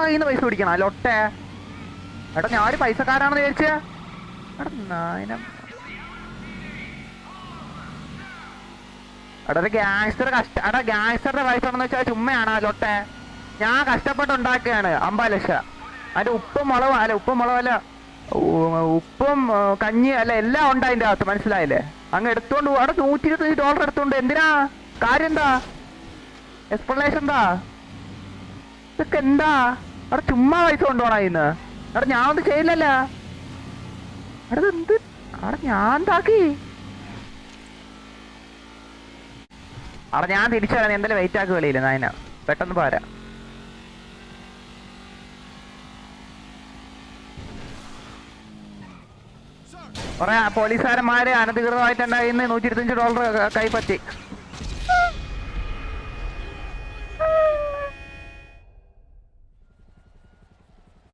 കയ്യിൽ നിന്ന് പൈസ പിടിക്കണം ലൊട്ടെ. എടാ ഞാനൊരു പൈസക്കാരാണെന്ന് വിചാരിച്ച. എടാ നായനം. എടാ ഒരു ഗ്യാങ്സ്റ്റർ എടാ ഗ്യാങ്സ്റ്ററുടെ പൈസ ഉണ്ടെന്ന് വെച്ചാൽ ചുമ്മയാണ് ലൊട്ടെ. ഞാൻ കഷ്ടപ്പെട്ടുണ്ടാക്കുകയാണ് 50 ലക്ഷം. അതിന്റെ ഉപ്പും മുളകും അല്ല, ഉപ്പും മുളകല്ല, ഉപ്പും കഞ്ഞി അല്ല, എല്ലാം ഉണ്ട് അതിന്റെ അകത്ത്. മനസ്സിലായില്ലേ? അങ്ങ് എടുത്തോണ്ട് പോകും. അവിടെ $125 എടുത്തോണ്ട് എന്തിനാ? കാര്യം എന്താ? എക്സ്പ്ലനേഷൻ എന്താ? ഇതൊക്കെ എന്താ? അവിടെ ചുമ്മാ പൈസ കൊണ്ടുപോണ ഇന്ന്. അവിടെ ഞാൻ ഒന്നും ചെയ്യില്ലല്ലോ. അവിടെ എന്ത്? അവിടെ ഞാൻ എന്താക്കി? അവിടെ ഞാൻ തിരിച്ചു വരാൻ എന്തായാലും വെയിറ്റ് ആക്കി വെളിയില്ല നായന. പെട്ടെന്ന് പോരാ. കുറെ പോലീസുകാരന്മാര് അനധികൃതമായിട്ട് എൻ്റെ കയ്യിൽ നിന്ന് $125 കൈപ്പറ്റി.